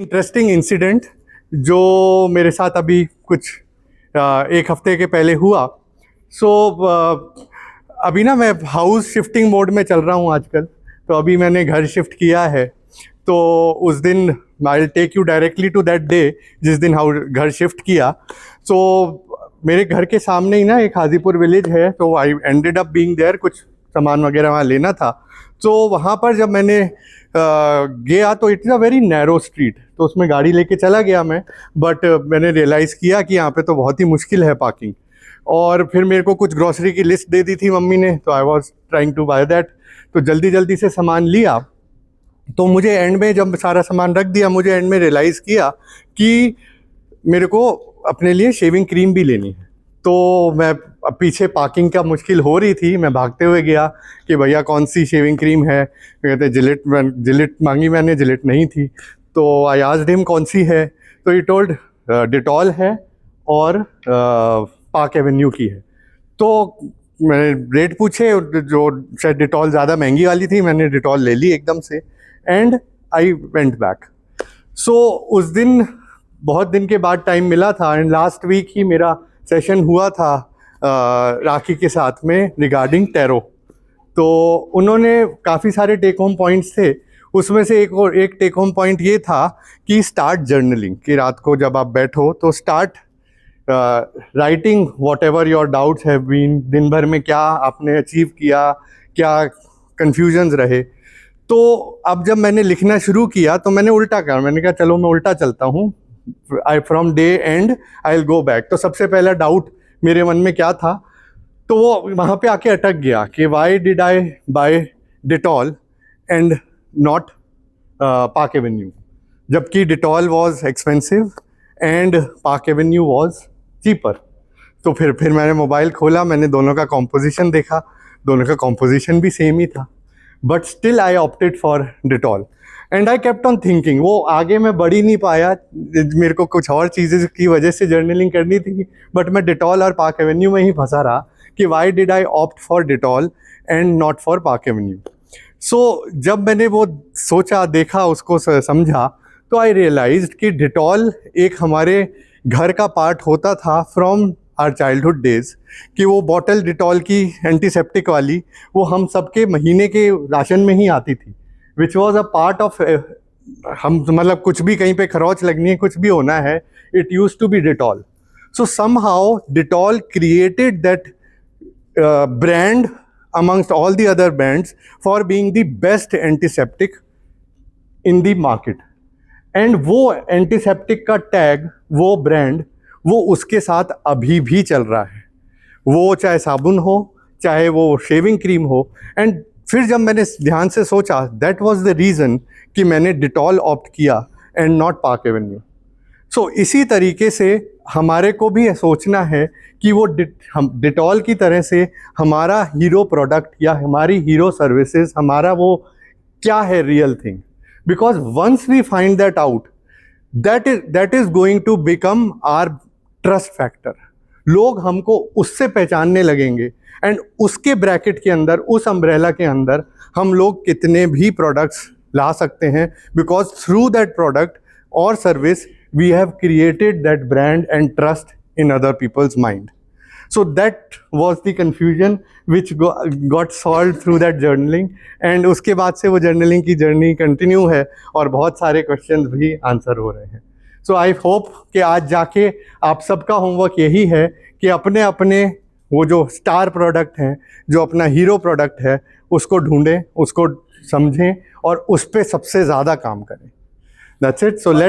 Interesting incident जो मेरे साथ अभी कुछ एक हफ्ते के पहले हुआ। सो अभी ना मैं हाउस शिफ्टिंग मोड में चल रहा हूँ आजकल। तो अभी मैंने घर शिफ्ट किया है। तो उस दिन I take you directly to that day जिस दिन घर शिफ्ट किया। सो मेरे घर के सामने ही ना एक हाजीपुर विलेज है, तो I ended up being there. कुछ सामान वगैरह वहाँ लेना था। तो वहाँ पर जब मैंने गया तो it is a very narrow street, तो उसमें गाड़ी लेके चला गया मैं। बट मैंने रियलाइज़ किया कि यहाँ पे तो बहुत ही मुश्किल है पार्किंग। और फिर मेरे को कुछ ग्रॉसरी की लिस्ट दे दी थी मम्मी ने, तो I was trying to buy that. तो जल्दी जल्दी से सामान लिया। तो मुझे एंड में जब सारा सामान रख दिया, मुझे एंड में रियलाइज़ किया कि मेरे को अपने लिए शेविंग क्रीम भी लेनी है। तो मैं पीछे पार्किंग का मुश्किल हो रही थी, मैं भागते हुए गया कि भैया कौन सी शेविंग क्रीम है। कहते जिलेट मांगी मैंने, जिलेट नहीं थी। तो आई आस्क्ड हिम कौन सी है, तो ही टोल्ड डिटॉल है और पार्क एवेन्यू की है। तो मैंने रेट पूछे, जो शायद डिटॉल ज़्यादा महंगी वाली थी, मैंने डिटॉल ले ली एकदम से एंड आई वेंट बैक। सो उस दिन बहुत दिन के बाद टाइम मिला था एंड लास्ट वीक ही मेरा सेशन हुआ था राखी के साथ में रिगार्डिंग टैरो। तो उन्होंने काफ़ी सारे टेक होम पॉइंट्स थे। उसमें से एक टेक होम पॉइंट ये था कि स्टार्ट जर्नलिंग, कि रात को जब आप बैठो तो start writing whatever your doubts have been. दिन भर में क्या आपने अचीव किया, क्या कन्फ्यूजन्स रहे। तो अब जब मैंने लिखना शुरू किया तो मैंने उल्टा करा, मैंने कहा चलो मैं उल्टा चलता हूँ, I from day and I will go back. तो सबसे पहला डाउट मेरे मन में क्या था, तो वो वहाँ पे आके अटक गया कि why did I buy Dettol and not Park Avenue, जबकि Dettol was expensive and Park Avenue was cheaper. तो फिर मैंने मोबाइल खोला, मैंने दोनों का कॉम्पोजिशन देखा, दोनों का कॉम्पोजिशन भी सेम ही था। But still I opted for Dettol and I kept on thinking. वो आगे मैं बढ़ ही नहीं पाया, मेरे को कुछ और चीज़ें की वजह से जर्नलिंग करनी थी, बट मैं डिटॉल और पार्क एवेन्यू में ही फंसा रहा कि why did I opt for Dettol and not for Park Avenue. So जब मैंने वो सोचा, देखा, उसको समझा, तो आई रियलाइज्ड कि डिटॉल एक हमारे घर का पार्ट होता था फ्रॉम आर चाइल्डहुड डेज। कि वो बॉटल डिटॉल की एंटीसेप्टिक वाली, वो हम सबके महीने के राशन में ही आती थी, which was a part of हम मतलब कुछ भी कहीं पे खरोच लगनी है, कुछ भी होना है, it use to be Dettol. So somehow Dettol created that brand amongst all the other brands for being the best antiseptic in the market. And वो एंटीसेप्टिक का टैग, वो ब्रांड, वो उसके साथ अभी भी चल रहा है, वो चाहे साबुन हो, चाहे वो शेविंग क्रीम हो। एंड फिर जब मैंने ध्यान से सोचा, दैट वाज द रीज़न कि मैंने डिटॉल ऑप्ट किया एंड नॉट पार्क एवेन्यू। सो इसी तरीके से हमारे को भी सोचना है कि वो हम डिटॉल की तरह से हमारा हीरो प्रोडक्ट या हमारी हीरो सर्विसेज, हमारा वो क्या है real thing. Because once we find that out, that is going to become our trust factor. लोग हमको उससे पहचानने लगेंगे एंड उसके ब्रैकेट के अंदर, उस अम्ब्रेला के अंदर हम लोग कितने भी प्रोडक्ट्स ला सकते हैं, बिकॉज थ्रू दैट प्रोडक्ट और service we have created that brand and trust in other people's mind. So that was the confusion which got solved through that journaling. And उसके बाद से वो journaling की जर्नी कंटिन्यू है और बहुत सारे क्वेश्चंस भी आंसर हो रहे हैं। सो आई होप कि आज जाके आप सबका होमवर्क यही है कि अपने अपने वो जो स्टार प्रोडक्ट हैं, जो अपना हीरो प्रोडक्ट है, उसको ढूंढें, उसको समझें और उस पर सबसे ज़्यादा काम करें। That's it. So let's